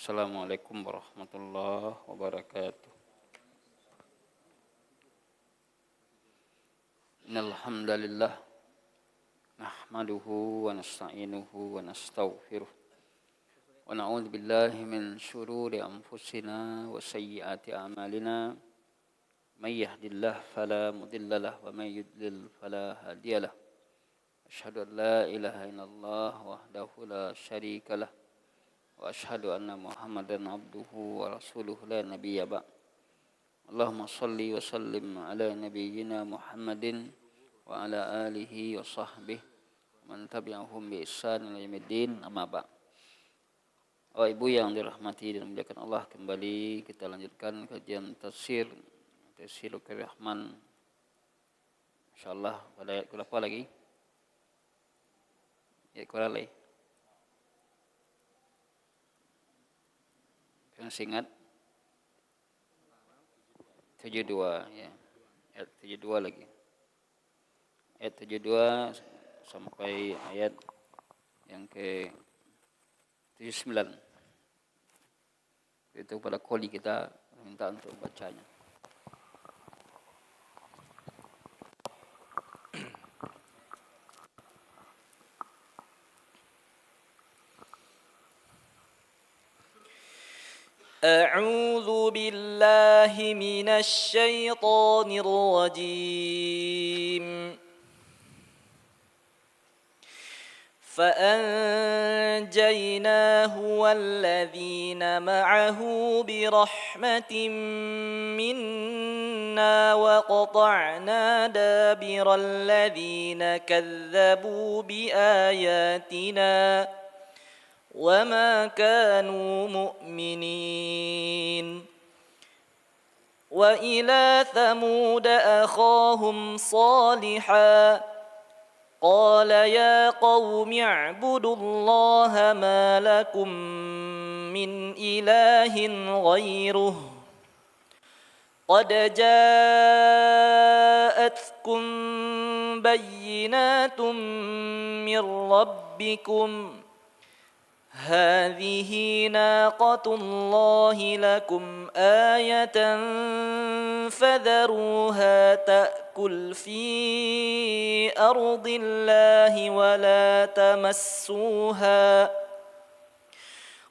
Assalamualaikum warahmatullahi wabarakatuh. Innal hamdalillah nahmaduhu wa nasta'inuhu wa nastaghfiruh wa na'udzu billahi min shururi anfusina wa sayyiati a'malina. May yahdihillahu fala mudilla lahu wa may yudlil fala hadiyalah. Asyhadu an la ilaha illallah wahdahu la syarika lah wa asyhadu anna Muhammadan abduhu wa rasuluhu la nabiyya ba'd. Allahumma salli wa sallim ala nabiyyina Muhammadin wa ala alihi wa sahbihi man tabi'ahum bi ihsan ila yaumiddin, amma ba'd. Bapak Ibu yang dirahmati dan dimuliakan Allah, kembali kita lanjutkan kajian tafsir Rahman. Insyaallah pada ayat berapa lagi? Ayat berapa lagi? Yang ingat 72 ya. Ayat 72 lagi. Ayat 72 sampai ayat yang ke 79. Itu pada koli kita minta untuk bacanya. أعوذ بالله من الشيطان الرجيم فأنجيناه والذين معه برحمة منا وقطعنا دابر الذين كذبوا بآياتنا وما كانوا مؤمنين وإلى ثمود أخاهم صالحا قال يا قوم اعبدوا الله ما لكم من إله غيره قد جاءتكم بينات من ربكم هذه ناقة الله لكم آية فذروها تأكل في أرض الله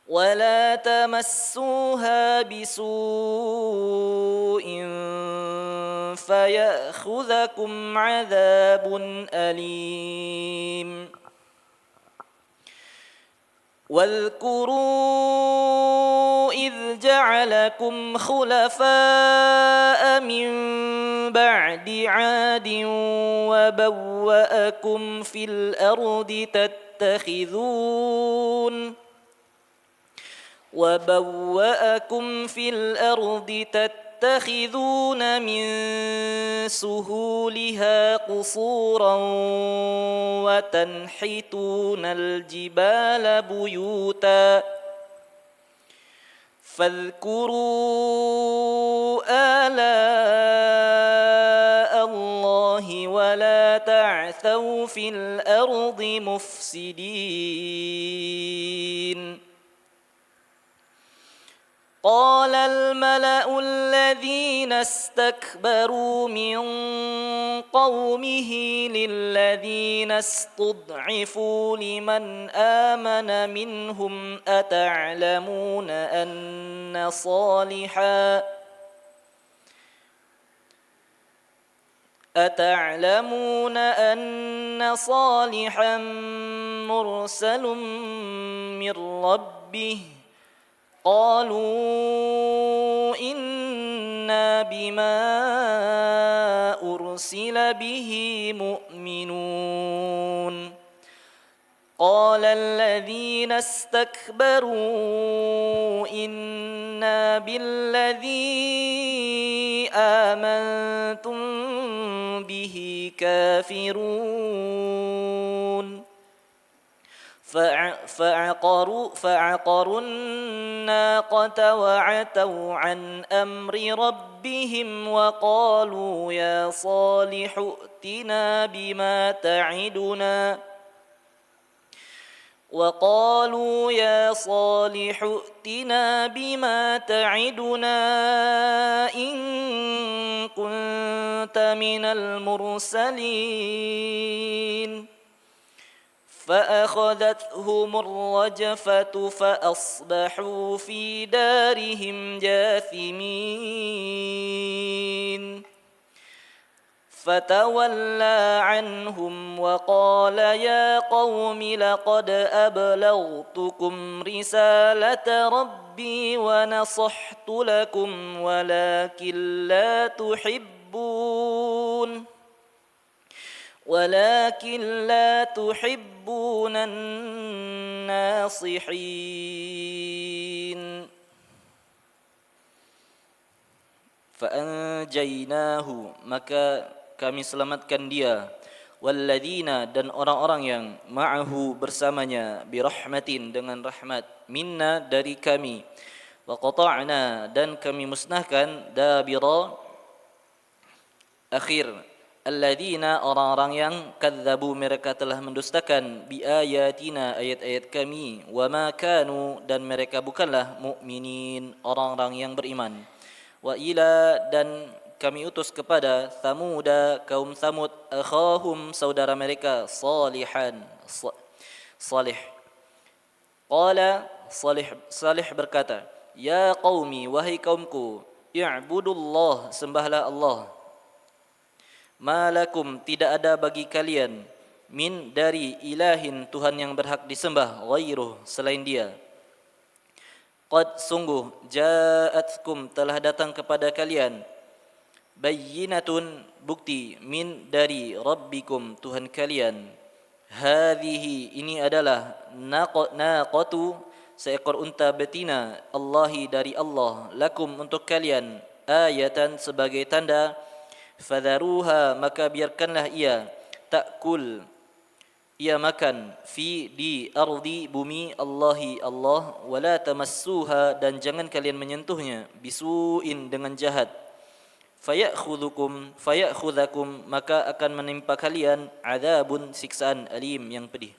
ولا تمسوها بسوء فيأخذكم عذاب أليم واذكروا إذ جعلكم خلفاء من بعد عاد وبوأكم في الأرض تتخذون من سهولها قصورا وتنحتون الجبال بيوتا فاذكروا آلاء الله ولا تعثوا في الأرض مفسدين قال الملأ الذين استكبروا من قومه للذين استضعفوا لمن آمن منهم أتعلمون أن صالحا مرسل من ربه قالوا إنا بما أرسل به مؤمنون قال الذين استكبروا إنا بالذي آمنتم به كافرون فعقروا الناقة وعتوا عن أمر ربهم وقالوا يا صالح ائتنا بما تعدنا وقالوا يا صالح ائتنا بما تعدنا إن كنت من المرسلين فأخذتهم الرجفة فأصبحوا في دارهم جاثمين فتولى عنهم وقال يا قوم لقد أبلغتكم رسالة ربي ونصحت لكم ولكن لا تحبون الناصحين فأنجيناه maka kami selamatkan dia walladzina dan orang-orang yang ma'ahu bersamanya birahmatin dengan rahmat minna dari kami wa qata'na dan kami musnahkan dabira akhir alladzina orang-orang yang kadzabu mereka telah mendustakan bi ayatina ayat-ayat kami wa ma kanu dan mereka bukanlah mukminin orang-orang yang beriman wa ila dan kami utus kepada Thamuda kaum Thamud akhahum saudara mereka Salih qala Salih berkata ya qaumi wahai kaumku i'budullah sembahlah Allah ma lakum tidak ada bagi kalian min dari ilahin Tuhan yang berhak disembah ghairuh selain dia qad sungguh ja'atkum telah datang kepada kalian bayyinatun bukti min dari rabbikum Tuhan kalian hadhihi ini adalah naqatu seekor unta betina Allahi dari Allah lakum untuk kalian ayatan sebagai tanda fadharuha maka biarkanlah ia ta'kul ia makan di ardi bumi Allahi Allah wala tamassuha dan jangan kalian menyentuhnya bisuin dengan jahat faya'khudhukum maka akan menimpa kalian azabun siksaan alim yang pedih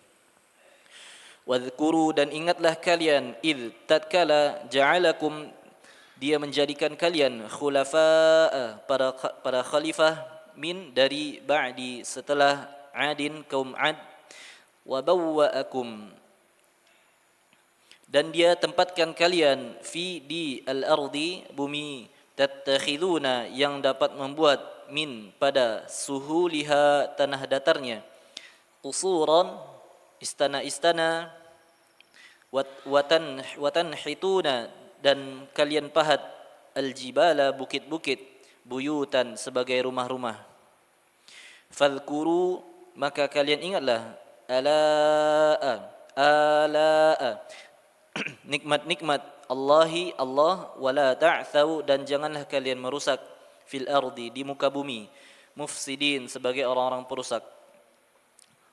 wadhkuru dan ingatlah kalian id tatkala ja'alakum dia menjadikan kalian khulafa'a para khalifah min dari ba'di setelah adin kaum ad wa bawwa'akum dan dia tempatkan kalian di al-ardi bumi tattakhiduna yang dapat membuat min pada suhuliha tanah datarnya qusuran istana-istana watanhituna dan kalian pahat aljibala bukit-bukit buyutan sebagai rumah-rumah fadhkuru maka kalian ingatlah alaa nikmat-nikmat Allahi Allah wala ta'thau dan janganlah kalian merusak fil ardi di muka bumi mufsidin sebagai orang-orang perusak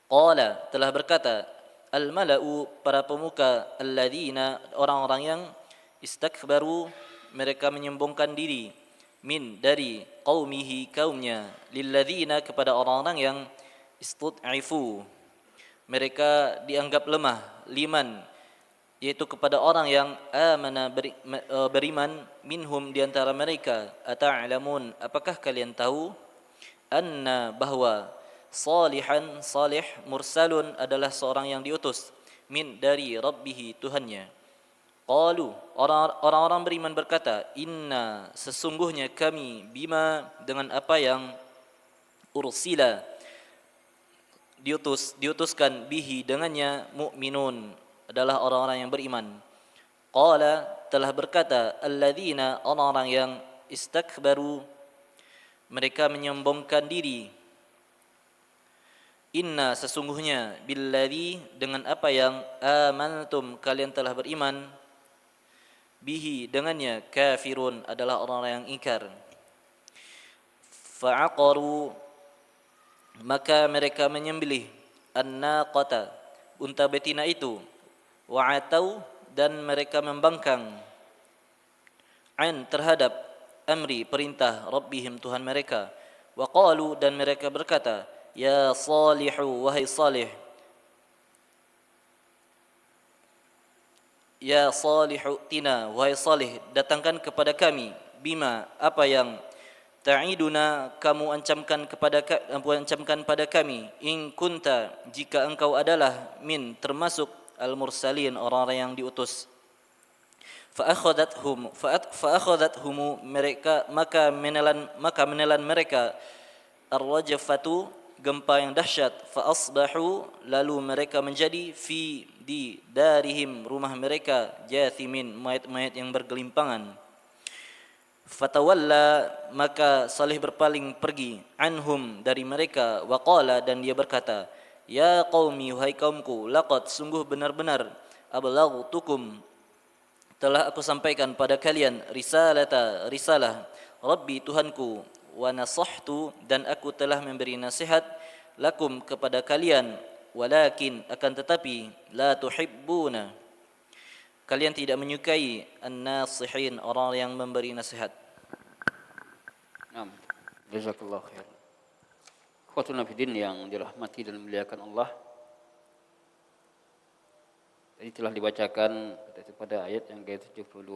qala telah berkata al mala'u para pemuka alladzina orang-orang yang istakbaru mereka menyombongkan diri min dari qaumihi kaumnya lilladzina kepada orang-orang yang istud'ifu mereka dianggap lemah liman yaitu kepada orang yang amana beriman minhum di antara mereka ata'lamun apakah kalian tahu anna bahwa salihan salih mursalun adalah seorang yang diutus min dari rabbihi Tuhannya qalu orang-orang beriman berkata inna sesungguhnya kami bima dengan apa yang ursila diutuskan bihi dengannya mu'minun adalah orang-orang yang beriman. Qala telah berkata alladzina orang-orang yang istakbaru mereka menyombongkan diri inna sesungguhnya billadzi dengan apa yang amantum kalian telah beriman bihi dengannya kafirun adalah orang-orang yang ingkar fa'aqaru maka mereka menyembelih an-naqata unta betina itu wa'atau dan mereka membangkang an terhadap amri perintah rabbihim Tuhan mereka wa qalu dan mereka berkata ya salihu wahai salih Ya Salihu tina, wahai Salih, datangkan kepada kami bima, apa yang ta'iduna, kamu ancamkan pada kami, in kunta, jika engkau adalah min, termasuk al-mursalin, orang-orang yang diutus. Fa'akhadathum mereka, maka menelan mereka ar-rajfatu, gempa yang dahsyat. Fa asbahu, lalu mereka menjadi di darihim, rumah mereka, jathimin, mayat-mayat yang bergelimpangan. Fatawalla, maka Salih berpaling pergi, anhum, dari mereka, wa qala, dan dia berkata, ya qaumi, wahai kaumku, laqad, sungguh benar-benar, ablaghtukum, telah aku sampaikan pada kalian, risalah Rabbi, Tuhanku, wa nasahtu, dan aku telah memberi nasihat, lakum, kepada kalian, walakin, akan tetapi, la tuhibbuna, kalian tidak menyukai an-nasihin, orang yang memberi nasihat. Naam, jazakallahu khair. Ikhwatuna fiddin yang dirahmati dan dimuliakan Allah. Tadi telah dibacakan pada ayat yang ke-72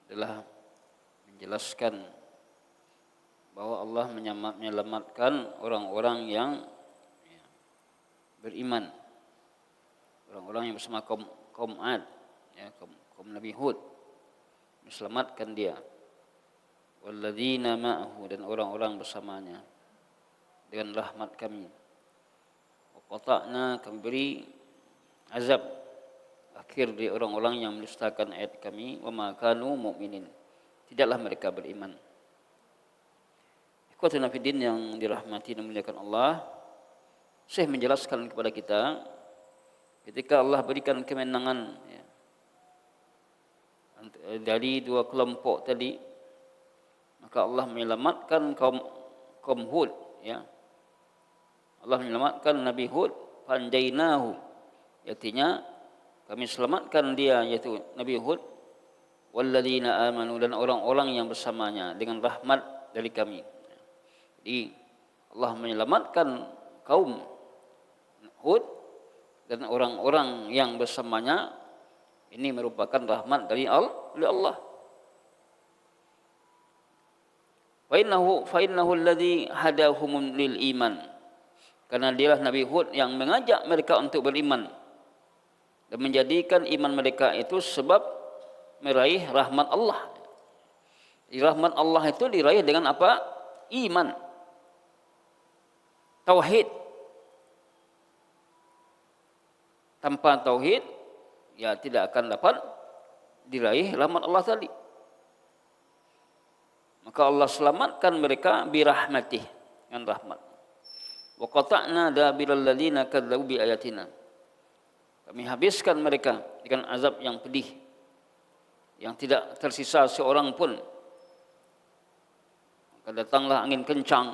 adalah menjelaskan bahwa Allah menyelamatkan orang-orang yang beriman, orang-orang yang bersama kaum Ad, kaum Nabi Hud, diselamatkan dia, walladzina ma'ahu, dan orang-orang bersamanya, dengan rahmat kami. Wa qata'na, kami beri azab akhir dari orang-orang yang mendustakan ayat kami, wa ma kanu mu'minin, tidaklah mereka beriman. Ikhwatuna fiddin yang dirahmati dan dimuliakan Allah, Syekh menjelaskan kepada kita, ketika Allah berikan kemenangan dari dua kelompok tadi, maka Allah menyelamatkan kaum Hud, Allah menyelamatkan Nabi Hud, fanjainahu, artinya kami selamatkan dia, yaitu Nabi Hud, walladzina amanu, dan orang-orang yang bersamanya, dengan rahmat dari kami. Jadi Allah menyelamatkan kaum Hud dan orang-orang yang bersamanya, ini merupakan rahmat dari Allah. Fa innahu alladhi hadahum lil iman, karena dialah Nabi Hud yang mengajak mereka untuk beriman dan menjadikan iman mereka itu sebab meraih rahmat Allah. Rahmat Allah itu diraih dengan apa? Iman, tauhid. Tanpa tauhid, tidak akan dapat diraih rahmat Allah tadi. Maka Allah selamatkan mereka birahmatih, dengan rahmat. Wa qata'na dabiral ladzina kadzdzabu bi ayatina, kami habiskan mereka dengan azab yang pedih, yang tidak tersisa seorang pun. Maka datanglah angin kencang,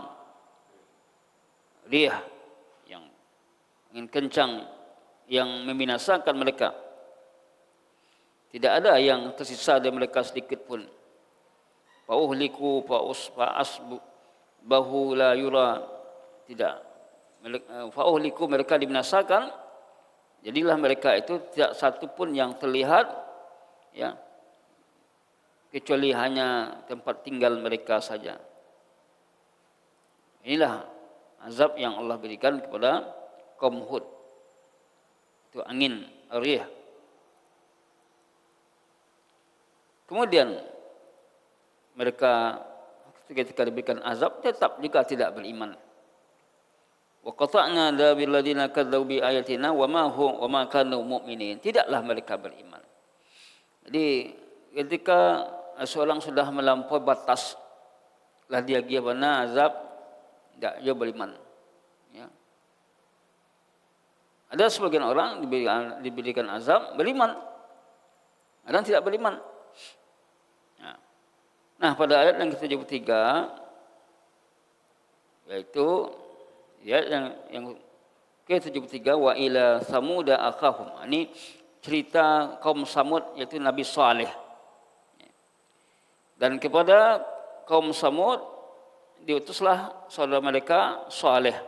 rih yang angin kencang yang membinasakan mereka. Tidak ada yang tersisa dari mereka sedikit pun. Fa'uhliku fa'asbahu la yura, tidak. Fa'uhliku, mereka dibinasakan, jadilah mereka itu tidak satu pun yang terlihat, kecuali hanya tempat tinggal mereka saja. Inilah azab yang Allah berikan kepada kaum Hud. Itu angin rih. Kemudian mereka ketika diberikan azab tetap juga tidak beriman. Wa qata'na dabil ladzina kadzdzabu bi ayatina wa ma kanu mu'minin, tidaklah mereka beriman. Jadi ketika seorang sudah melampaui batas, lah dia gimana azab, tidak dia beriman. Ada sebagian orang diberikan azab beriman, ada yang tidak beriman. Nah, pada ayat yang ke-73, yaitu ayat yang ke-73, wa ila samuda akhahum. Ini cerita kaum Samud, yaitu Nabi Saleh. Dan kepada kaum Samud diutuslah saudara mereka Saleh.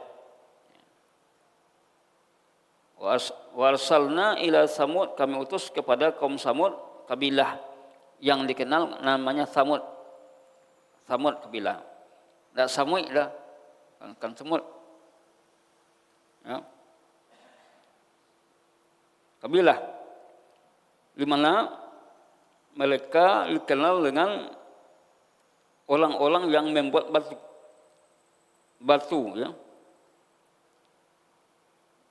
Wa arsalna ila Samud, kami utus kepada kaum Samud, kabilah yang dikenal namanya Samud. Samud kabilah. Tak Samud dah. Kan Samud. Ya. Kabilah di mana mereka dikenal dengan orang-orang yang membuat batu, ya.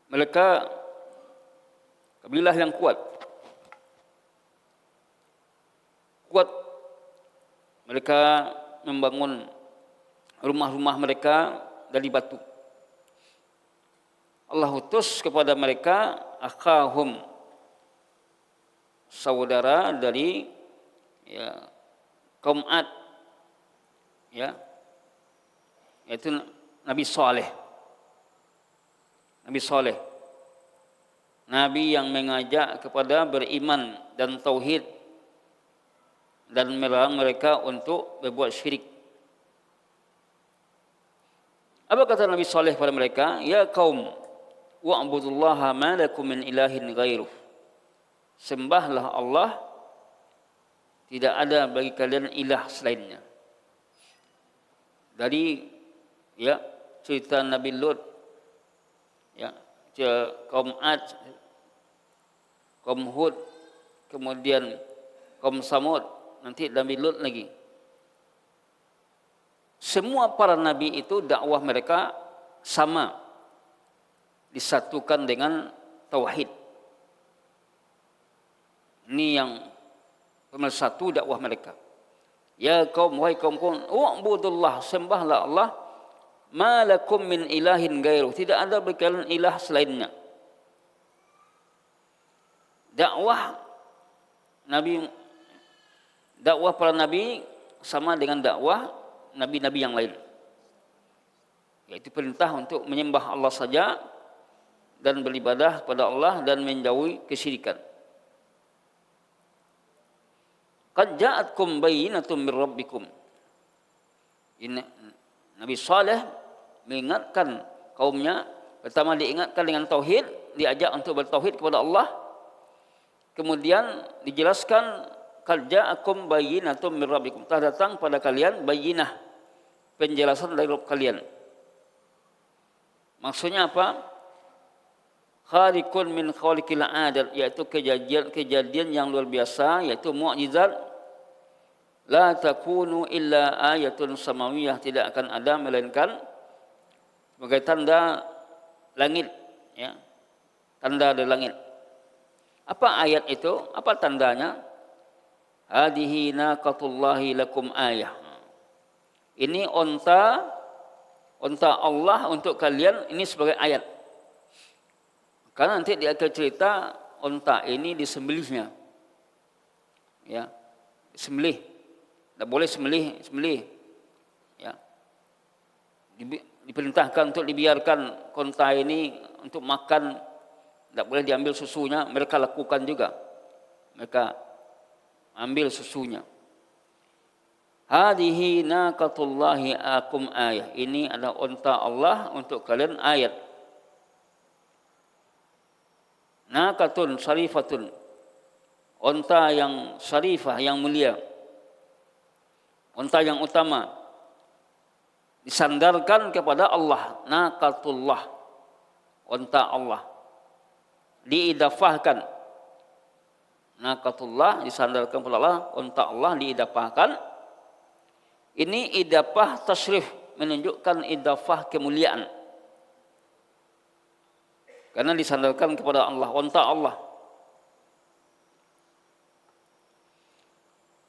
Mereka kabilah yang kuat. Mereka membangun rumah-rumah mereka dari batu. Allah utus kepada mereka akhahum, saudara dari kaum Ad, ya, yaitu Nabi Saleh. Nabi yang mengajak kepada beriman dan tauhid dan melarang mereka untuk berbuat syirik. Apa kata Nabi Saleh pada mereka? Ya kaum, wa'budullaha ma lakum min ilahin ghairuh. Sembahlah Allah, tidak ada bagi kalian ilah selainnya. Dari cerita Nabi Lut, kaum Ad, kaum Hud, kemudian kaum Samud, nanti Nabi Lut lagi. Semua para nabi itu dakwah mereka sama, disatukan dengan tauhid. Ini yang pemersatu dakwah mereka. Ya kaum, wahai kaumku, wa'budullah, sembahlah Allah, ma lakum min ilahin ghairuh, tidak ada bagi kalian ilah selainnya. Dakwah para nabi sama dengan dakwah nabi-nabi yang lain, yaitu perintah untuk menyembah Allah saja dan beribadah kepada Allah dan menjauhi kesyirikan. Qad ja'atkum bayyinatun min rabbikum. Ini Nabi Saleh mengingatkan kaumnya, pertama diingatkan dengan tauhid, diajak untuk bertauhid kepada Allah. Kemudian dijelaskan qad ja'akum bayyinatun min rabbikum, telah datang pada kalian bayyinah, penjelasan dari Rabb kalian. Maksudnya apa? Khaliqun min khaliqil adat, yaitu kejadian yang luar biasa, yaitu mukjizat. La takunu illa ayatun samawiyah, tidak akan ada melainkan sebagai tanda langit, ya. Tanda dari langit. Apa ayat itu? Apa tandanya? Hadihi naqatullahi lakum ayah. Ini onta Allah untuk kalian, ini sebagai ayat. Karena nanti di akhir cerita onta ini disembelihnya, ya, disembelih. Tak boleh sembelih, ya. Diperintahkan untuk dibiarkan onta ini untuk makan, tak boleh diambil susunya. Mereka lakukan juga, mereka ambil susunya. Hadihi naqatullahi akum ayah, ini adalah onta Allah untuk kalian ayat. Naqatun syarifatun, onta yang syarifah, yang mulia, onta yang utama, disandarkan kepada Allah. Naqatullah, onta Allah, diidafahkan. Naqatullah disandarkan kepada Allah, onta Allah diidafahkan. Ini idafah tasrif, menunjukkan idafah kemuliaan, karena disandarkan kepada Allah, onta Allah.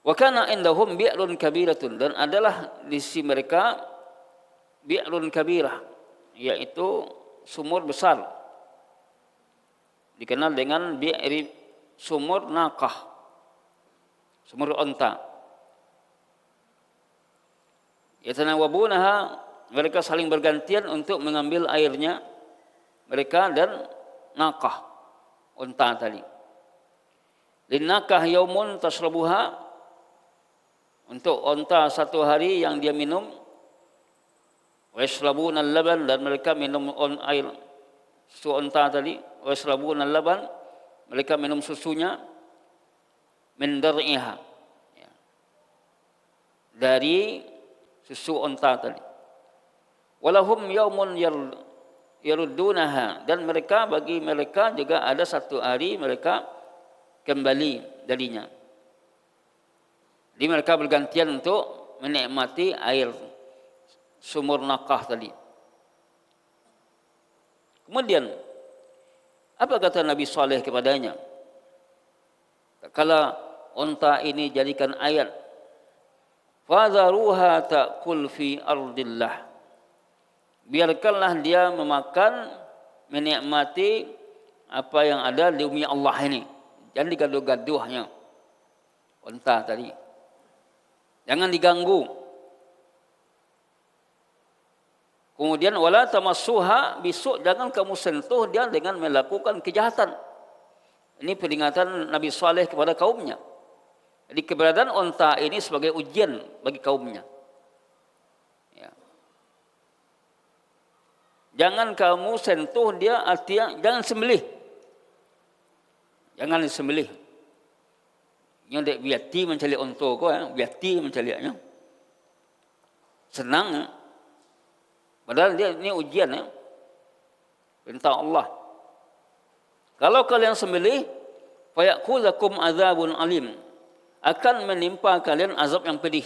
Wa kana indahum bi'run kabiratun, dan adalah di sisi mereka bi'run kabirah, yaitu sumur besar, dikenal dengan bi'ri, sumur naqah, sumur onta. Yatanawabunaha, mereka saling bergantian untuk mengambil airnya, mereka dan naqah, onta tadi. Linnaqah yaumun tashrabuha, untuk onta satu hari yang dia minum. Wa yashrabuna al-laban, dan mereka minum air susu unta tadi, wa yashrabuna laban, mereka minum susunya min dar'iha, ya, dari susu unta tadi. Walahum yaumun yaruddunaha, dan bagi mereka juga ada satu hari mereka kembali darinya. Jadi mereka bergantian untuk menikmati air sumur Naqah tadi. Kemudian apa kata Nabi Saleh kepadanya? Kalau unta ini jadikan ayat, fadharuha ta'kul fi ardillah, biarkanlah dia memakan, menikmati apa yang ada di bumi Allah ini. Jangan digaduh-gaduhnya unta tadi, jangan diganggu. Kemudian wala tamassuha bisuk, jangan kamu sentuh dia dengan melakukan kejahatan. Ini peringatan Nabi Saleh kepada kaumnya. Jadi keberadaan unta ini sebagai ujian bagi kaumnya. Ya. Jangan kamu sentuh dia, artinya jangan sembelih. Jangan disembelih. Yang dek biati mencari unta ko, biati mencarinya. Senang. Ya. Padahal dia ini ujian, ya. Perintah Allah. Kalau kalian sembelih, fayakulakum azabun alim, akan menimpa kalian azab yang pedih.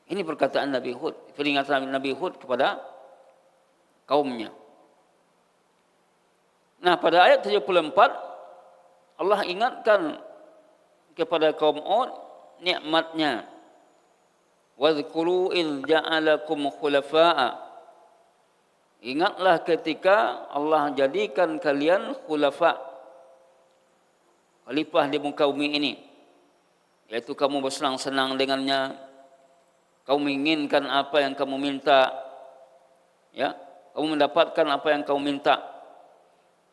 Ini perkataan Nabi Hud, peringatan Nabi Hud kepada kaumnya. Nah, pada ayat 74 Allah ingatkan kepada kaum Hud nikmatnya. Wadhkuru idh ja'alakum khulafa'a. Ingatlah ketika Allah jadikan kalian khulafa, khalifah di muka bumi ini, yaitu kamu bersenang-senang dengannya, kamu menginginkan apa yang kamu minta, ya, kamu mendapatkan apa yang kamu minta.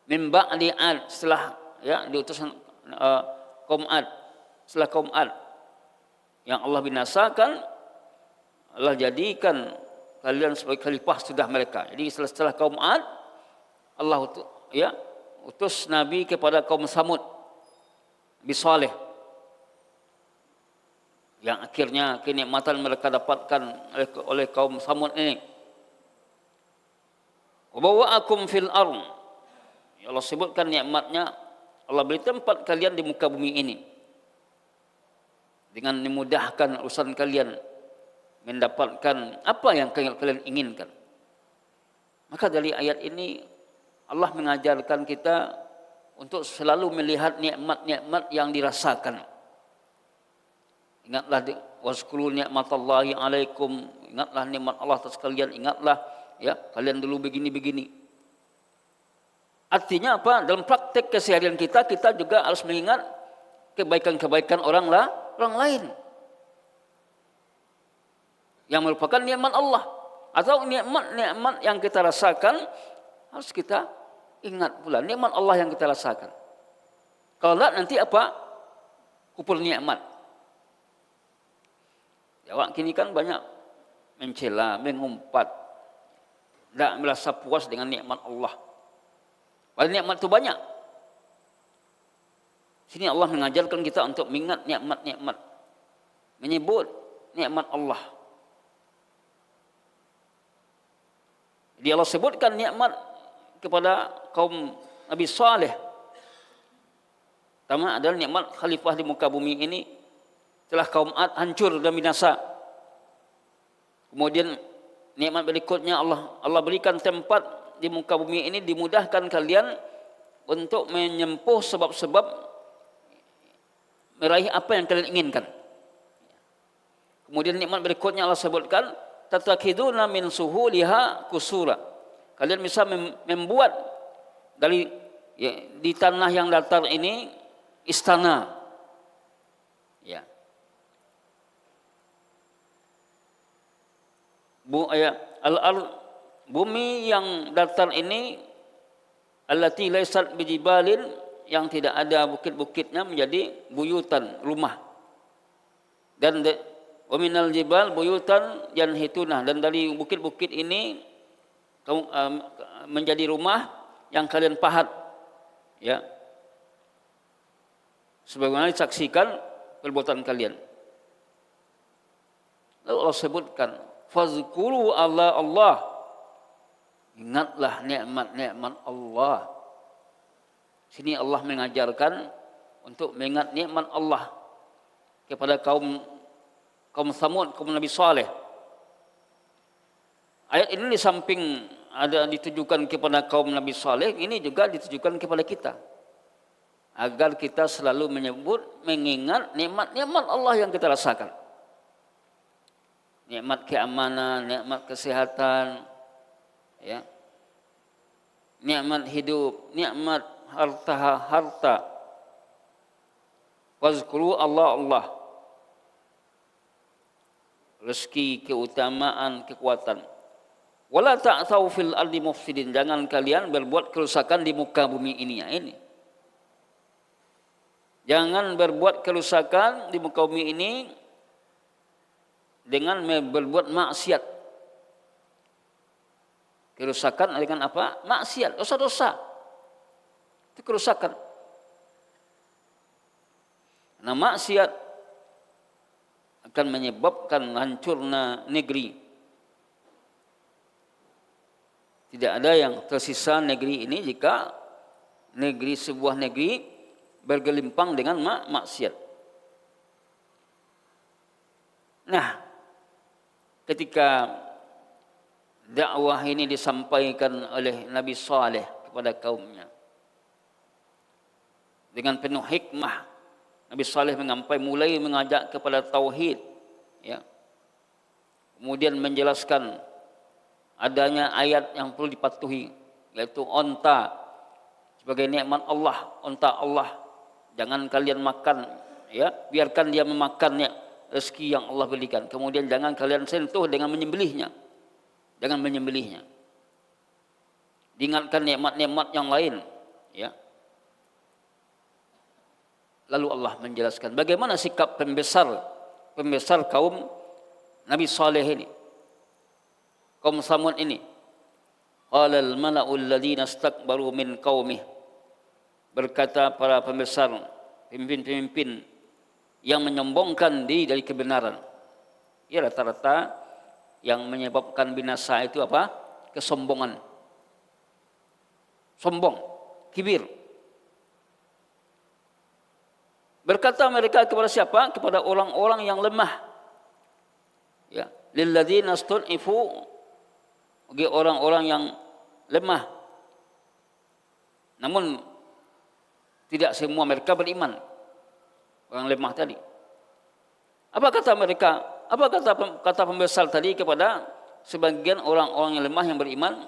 Min ba'di Ad, setelah ya diutus kaum Ad, setelah kaum Ad yang Allah binasakan, Allah jadikan kalian sebagai khalifah sudah mereka. Jadi setelah kaum Ad, Allah utus Nabi kepada kaum Samud, Nabi Saleh, yang akhirnya kenikmatan mereka dapatkan oleh kaum Samud ini. Wa bawwa'akum fil ardh, Allah sebutkan nikmatnya, Allah beri tempat kalian di muka bumi ini dengan memudahkan urusan kalian, mendapatkan apa yang kalian inginkan. Maka dari ayat ini Allah mengajarkan kita untuk selalu melihat nikmat-nikmat yang dirasakan. Ingatlah wazkuru ni'matallahi alaikum, ingatlah nikmat Allah atas kalian, ingatlah ya kalian dulu begini-begini. Artinya apa? Dalam praktek keseharian kita juga harus mengingat kebaikan-kebaikan orang lain yang merupakan nikmat Allah, atau nikmat-nikmat yang kita rasakan harus kita ingat pula nikmat Allah yang kita rasakan. Kalau tidak nanti apa? Kupur nikmat. Jawab kini kan banyak mencela, mengumpat, tidak merasa puas dengan nikmat Allah. Padahal nikmat itu banyak. Sini Allah mengajarkan kita untuk mengingat nikmat-nikmat, menyebut nikmat Allah. Jadi Allah sebutkan nikmat kepada kaum Nabi Saleh. Pertama adalah nikmat khalifah di muka bumi ini setelah kaum Ad hancur dan binasa. Kemudian nikmat berikutnya Allah berikan tempat di muka bumi ini, dimudahkan kalian untuk menyempuh sebab-sebab meraih apa yang kalian inginkan. Kemudian nikmat berikutnya Allah sebutkan tatakiduna min suhuliha kusura. Kalian bisa membuat dari di tanah yang datar ini istana. Ya. Bumi yang datar ini allati laysat bijibalin, yang tidak ada bukit-bukitnya, menjadi buyutan, rumah. Dan Wa minal jibal buyutan yanhitunah, dan dari bukit-bukit ini menjadi rumah yang kalian pahat, ya, sebagaimana disaksikan perbuatan kalian. Lalu Allah sebutkan, fazkuru Allah, ingatlah nikmat-nikmat Allah. Sini Allah mengajarkan untuk mengingat nikmat Allah kepada kaum Samud, kaum Nabi Saleh. Ayat ini di samping ada ditujukan kepada kaum Nabi Saleh, ini juga ditujukan kepada kita, agar kita selalu mengingat nikmat-nikmat Allah yang kita rasakan. Nikmat keamanan, nikmat kesehatan, ya, nikmat hidup, nikmat harta. Wazkuru Allah. Rezeki, keutamaan, kekuatan. Wala ta'thaw fil ardi mufsidin, jangan kalian berbuat kerusakan di muka bumi ini, ya, ini. Jangan berbuat kerusakan di muka bumi ini dengan berbuat maksiat. Kerusakan dengan apa? Maksiat, dosa-dosa. Itu kerusakan. Nah, maksiat akan menyebabkan hancurnya negeri. Tidak ada yang tersisa negeri ini jika sebuah negeri bergelimpang dengan maksiat. Nah, ketika dakwah ini disampaikan oleh Nabi Saleh kepada kaumnya dengan penuh hikmah, Nabi Saleh mulai mengajak kepada tauhid, ya. Kemudian menjelaskan adanya ayat yang perlu dipatuhi, yaitu onta sebagai nikmat Allah, onta Allah. Jangan kalian makan, ya, biarkan dia memakannya, rezeki yang Allah berikan. Kemudian jangan kalian sentuh dengan menyembelihnya. Jangan menyembelihnya. Diingatkan nikmat-nikmat yang lain, ya. Lalu Allah menjelaskan bagaimana sikap pembesar kaum Nabi Saleh ini, kaum Samud ini. Qalal mala'ul ladzina istakbaru min qaumih, berkata para pembesar, pemimpin-pemimpin yang menyombongkan diri dari kebenaran. Ya, rata-rata yang menyebabkan binasa itu apa? Kesombongan. Sombong, kibir. Berkata mereka kepada siapa? Kepada orang-orang yang lemah. Ya, lilladzina stud'ifu, bagi orang-orang yang lemah. Namun tidak semua mereka beriman. Orang lemah tadi. Apa kata mereka? Apa kata pembesar tadi kepada sebagian orang-orang yang lemah yang beriman?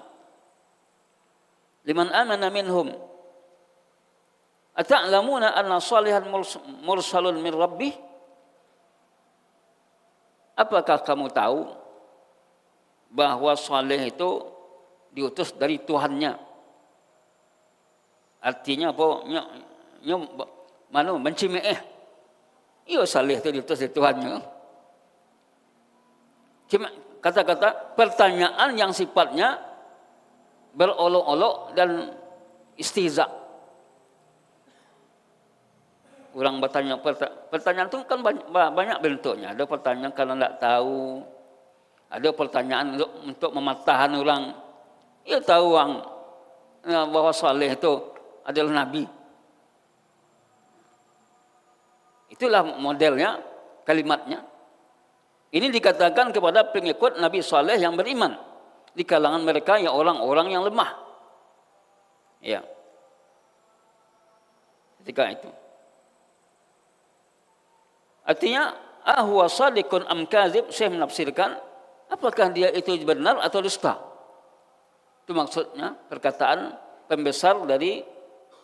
Liman amana minhum ata'lamuna anna salihan mursalun min rabbih? Apakah kamu tahu bahwa Saleh itu diutus dari Tuhannya? Artinya apa? Mencimeeh. Iya, Saleh itu diutus dari Tuhannya. Kata-kata pertanyaan yang sifatnya berolok-olok dan istihza. Orang bertanya, pertanyaan itu kan banyak bentuknya. Ada pertanyaan karena tidak tahu, ada pertanyaan untuk mematahkan orang. Ya, tahu orang bahwa Saleh itu adalah nabi. Itulah modelnya, kalimatnya. Ini dikatakan kepada pengikut Nabi Saleh yang beriman di kalangan mereka yang orang-orang yang lemah. Ya. Ketika itu. Artinya, ahwa sadiqun am kadzib, saya menafsirkan, apakah dia itu benar atau dusta? Itu maksudnya perkataan pembesar dari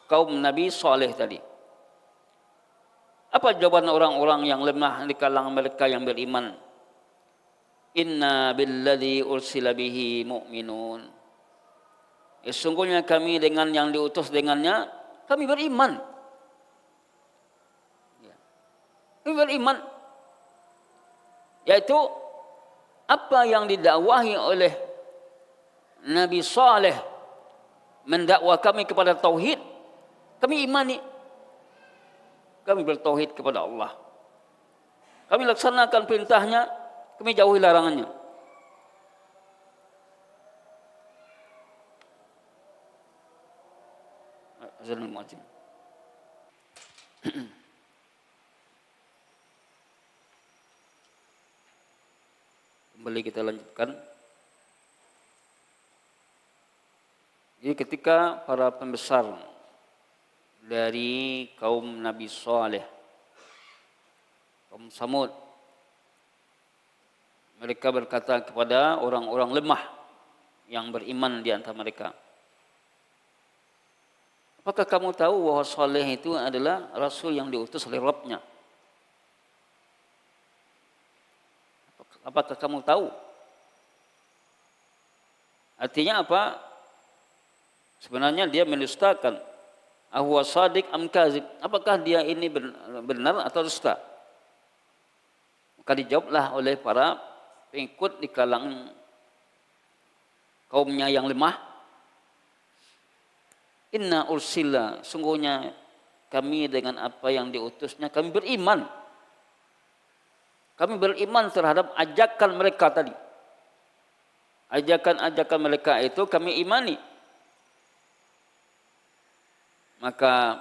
kaum Nabi Saleh tadi. Apa jawaban orang-orang yang lemah di kalangan mereka yang beriman? Inna billadzi ursila bihi mu'minun. Sesungguhnya kami dengan yang diutus dengannya, kami beriman. Kami beriman. yaitu apa yang didakwahi oleh Nabi Saleh, mendakwa kami kepada tauhid, kami imani. Kami bertauhid kepada Allah. Kami laksanakan perintahnya, kami jauhi larangannya. Azanul muadzin. Kembali kita lanjutkan. Jadi ketika para pembesar dari kaum Nabi Saleh, kaum Samud, mereka berkata kepada orang-orang lemah yang beriman di antara mereka, apakah kamu tahu bahwa Saleh itu adalah Rasul yang diutus oleh Rabb-nya? Apakah kamu tahu? Artinya apa? Sebenarnya dia mendustakan. Ahwa sadiq am kazib? Apakah dia ini benar atau dusta? Maka dijawablah oleh para pengikut di kalangan kaumnya yang lemah, inna ursila, sungguhnya kami dengan apa yang diutusnya kami beriman. Kami beriman terhadap ajakan mereka tadi. Ajakan-ajakan mereka itu kami imani. Maka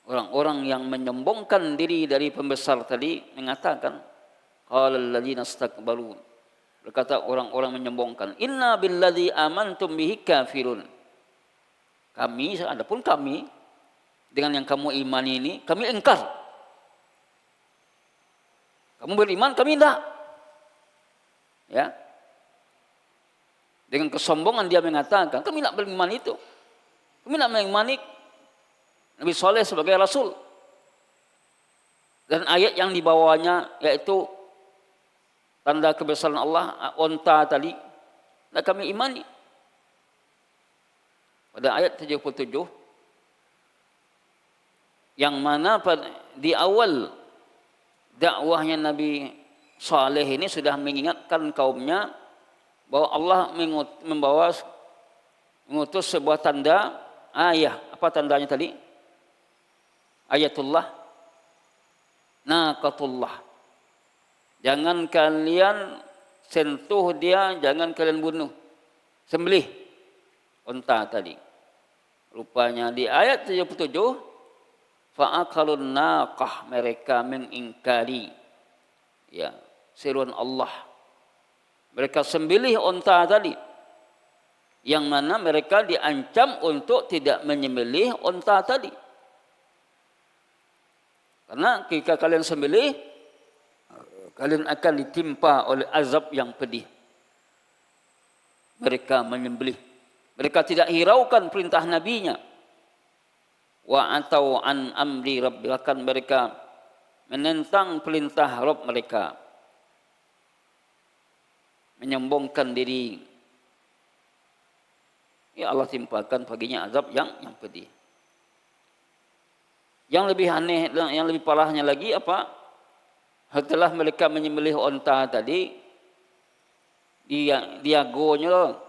orang-orang yang menyombongkan diri dari pembesar tadi mengatakan, qalal ladzina istakbaru, berkata orang-orang menyombongkan, inna billadzi amantum bihi kafirun. Kami, adapun kami dengan yang kamu imani ini, kami ingkar. Kamu beriman, kami tidak. Ya. Dengan kesombongan dia mengatakan, kami tidak beriman itu. Kami tidak mengimani Nabi Saleh sebagai Rasul. Dan ayat yang dibawanya yaitu tanda kebesaran Allah, onta tadi, tidak kami imani. Pada ayat 77, yang mana di awal dakwahnya Nabi Saleh ini sudah mengingatkan kaumnya bahwa Allah mengutus sebuah tanda, ayah. Apa tandanya tadi? Ayatullah, naqatullah. Jangan kalian sentuh dia, jangan kalian bunuh, sembelih unta tadi. Rupanya di ayat 77, fa'akalun naqah, mereka mengingkari ya seruan Allah. Mereka sembelih unta tadi, yang mana mereka diancam untuk tidak menyembelih unta tadi. Karena jika kalian sembelih, kalian akan ditimpa oleh azab yang pedih. Mereka menyembelih. Mereka tidak hiraukan perintah nabinya. Wa atau an amri rabbi, akan mereka menentang perintah Rabb mereka, menyombongkan diri. Ya Allah timpakan baginya azab yang pedih. Yang lebih aneh, yang lebih parahnya lagi apa? Setelah mereka menyembelih unta tadi, diagonya,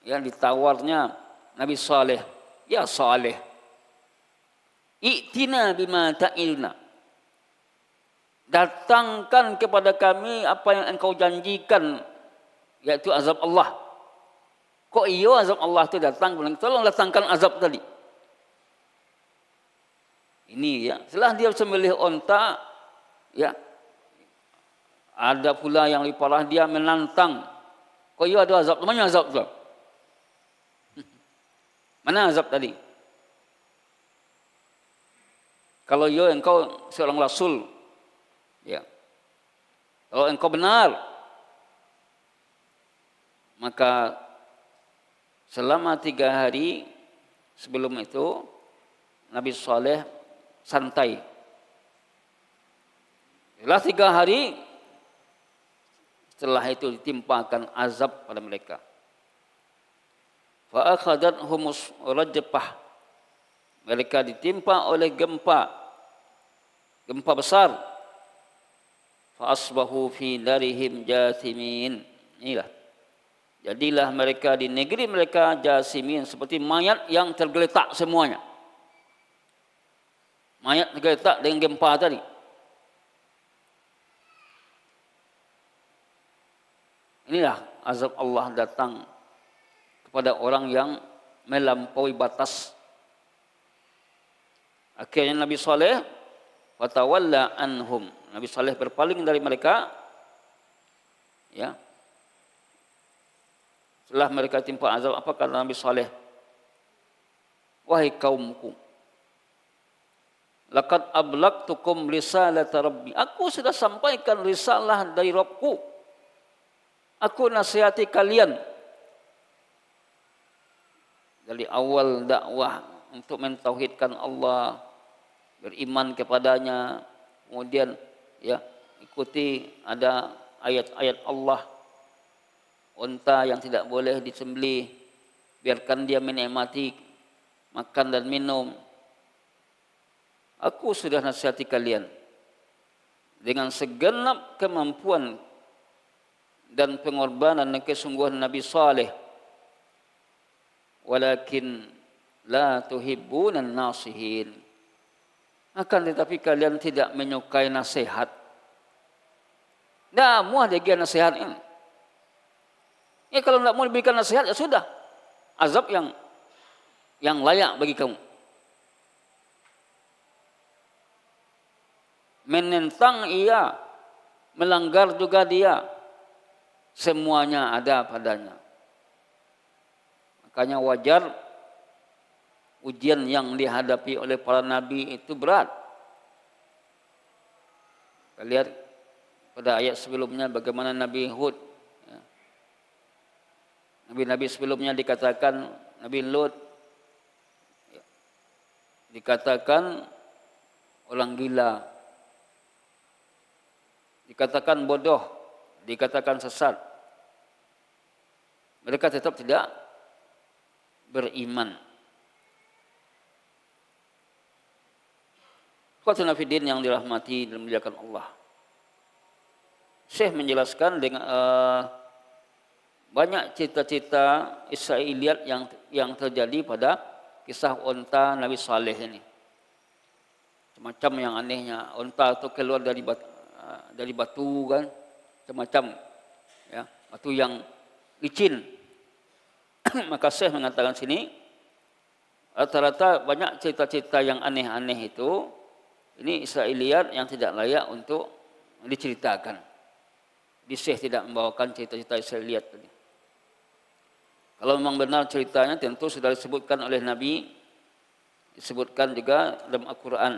yang ditawarnya Nabi Saleh, ya Saleh, i'tina bima ta'ilna, datangkan kepada kami apa yang engkau janjikan, yaitu azab Allah. Kok iya azab Allah itu datang? Tolong datangkan azab tadi. Ini ya, setelah dia sembelih unta, ya, ada pula yang lebih parah, dia menantang. Kok iya ada azab? Mana azab tu? Mana azab tadi? Kalau iya engkau seorang rasul, ya. Kalau engkau benar, maka selama 3 hari sebelum itu Nabi Saleh santai. Setelah 3 hari, setelah itu ditimpakan azab pada mereka. Fa akhadathum rajfah, mereka ditimpa oleh gempa besar. fa asbahu fi darihim jathimin. Inilah, jadilah mereka di negeri mereka jasimin, seperti mayat yang tergeletak semuanya. Mayat tergeletak dengan gempa tadi. Inilah azab Allah datang kepada orang yang melampaui batas. Akhirnya Nabi Saleh fatawalla anhum. Nabi Saleh berpaling dari mereka. Ya. Setelah mereka timpa azab, apa kata Nabi Saleh? Wahai kaumku, laqad ablagtukum risalata rabbi. Aku sudah sampaikan risalah dari Rabbku. Aku nasihati kalian dari awal dakwah untuk mentauhidkan Allah, beriman kepadanya, kemudian ya ikuti ada ayat-ayat Allah, unta yang tidak boleh disembelih, biarkan dia menikmati makan dan minum. Aku sudah nasihati kalian dengan segenap kemampuan dan pengorbanan dan kesungguhan Nabi Saleh. Walakin la tuhibbunan nasihin. Akan tetapi kalian tidak menyukai nasihat. Nah, muah dia nasihat ini. Ya kalau tidak mau diberikan nasihat, ya sudah. Azab yang layak bagi kamu. Menentang ia, melanggar juga dia. Semuanya ada padanya. Makanya wajar ujian yang dihadapi oleh para nabi itu berat. Kita lihat pada ayat sebelumnya bagaimana Nabi Hud. Ya. Nabi-nabi sebelumnya dikatakan, Nabi Lut ya, dikatakan orang gila, dikatakan bodoh, dikatakan sesat. Mereka tetap tidak beriman. Qatana fiddin yang dirahmati dan dimuliakan Allah. Syekh menjelaskan dengan banyak cita-cita Israiliyat yang terjadi pada kisah unta Nabi Saleh ini. Macam yang anehnya, unta itu keluar dari batu kan, macam ya, batu yang licin. Maka Syekh mengatakan sini rata-rata banyak cerita-cerita yang aneh-aneh itu ini Israiliyat yang tidak layak untuk diceritakan. Di Syekh tidak membawakan cerita-cerita Israiliyat tadi. Kalau memang benar ceritanya tentu sudah disebutkan oleh Nabi, disebutkan juga dalam Al-Quran.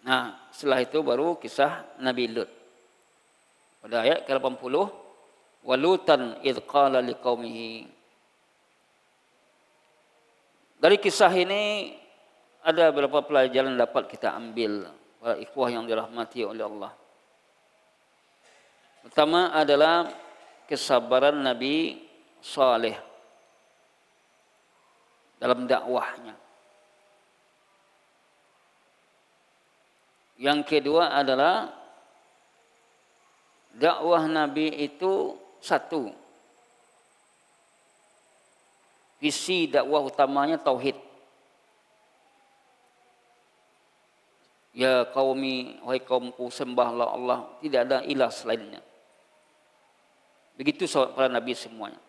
Nah, setelah itu baru kisah Nabi Lut. Pada ayat ke-80, walutan idh qala liqaumihi. Dari kisah ini ada beberapa pelajaran dapat kita ambil para ikhwah yang dirahmati oleh Allah. Pertama adalah kesabaran Nabi Saleh dalam dakwahnya. Yang kedua adalah dakwah Nabi itu satu. Visi dakwah utamanya tauhid. Ya qaumi, wahai kaumku, sembahlah Allah, tidak ada ilah selainnya. Begitu para nabi semuanya.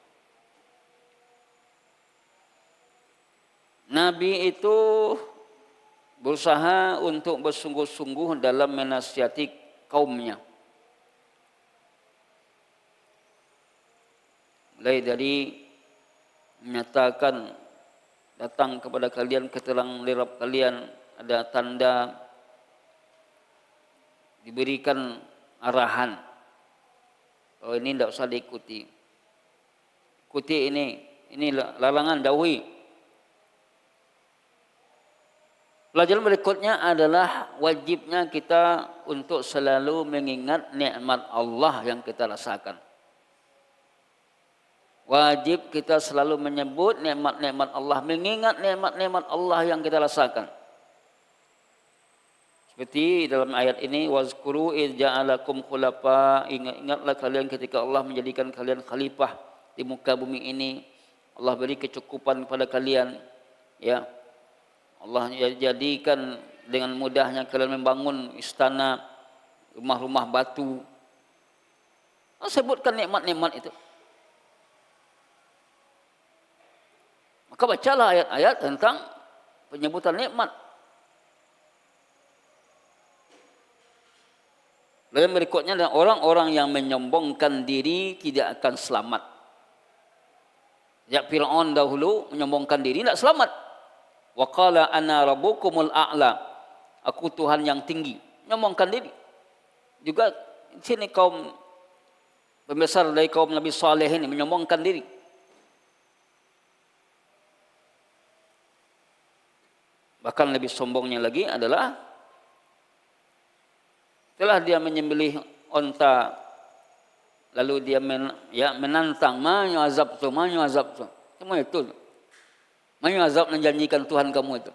Nabi itu berusaha untuk bersungguh-sungguh dalam menasihati kaumnya. Mulai dari menyatakan datang kepada kalian keterang dari Rabb kalian, ada tanda, diberikan arahan. Oh ini tidak usah diikuti. Ikuti ini larangan jauhi. Pelajaran berikutnya adalah wajibnya kita untuk selalu mengingat nikmat Allah yang kita rasakan. Wajib kita selalu menyebut nikmat-nikmat Allah, mengingat nikmat-nikmat Allah yang kita rasakan. Seperti dalam ayat ini, wazkuru id ja'alakum khulafa, ingatlah kalian ketika Allah menjadikan kalian khalifah di muka bumi ini. Allah beri kecukupan kepada kalian, ya. Allah jadikan dengan mudahnya kalian membangun istana, rumah-rumah batu. Allah sebutkan nikmat-nikmat itu. Maka bacalah ayat-ayat tentang penyebutan nikmat. Dan berikutnya adalah orang-orang yang menyombongkan diri tidak akan selamat. Sejak Fir'aun dahulu menyombongkan diri tidak selamat. Wa qala ana rabbukumul a'la. Aku Tuhan yang tinggi. Menyombongkan diri. Juga di sini kaum pembesar dari kaum Nabi Saleh ini menyombongkan diri. Bahkan lebih sombongnya lagi adalah setelah dia menyembelih onta, lalu dia menantang, ma yu'azabtu. Semua itu. Ma yu'azab, menjanjikan Tuhan kamu itu.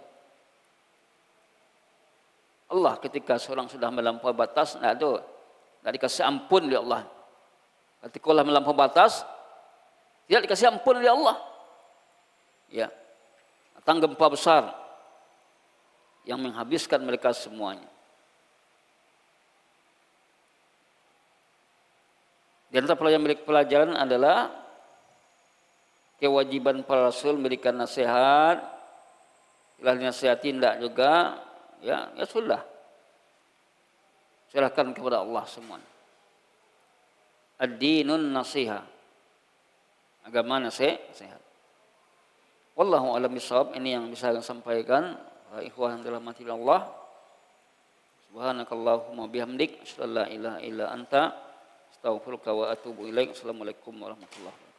Allah ketika seorang sudah melampaui batas, tidak dikasih ampun oleh Allah. Ketika Allah melampaui batas, tidak dikasih ampun oleh Allah. Ya. Datang gempa besar yang menghabiskan mereka semuanya. Di antara pelajaran adalah kewajiban para rasul memberikan nasihat. Bila dinasihati tidak juga, ya sudah. Serahkan kepada Allah semua. Ad-dinun nasiha. Agama nasihat. Wallahu a'lam bishawab. Ini yang bisa saya sampaikan. Ikhwan yang dirahmati Allah. Subhanakallahumma bihamdik, asyhadu an la ilaha illa anta, astaghfiruka wa atubu ilaik. Assalamualaikum warahmatullahi wabarakatuh.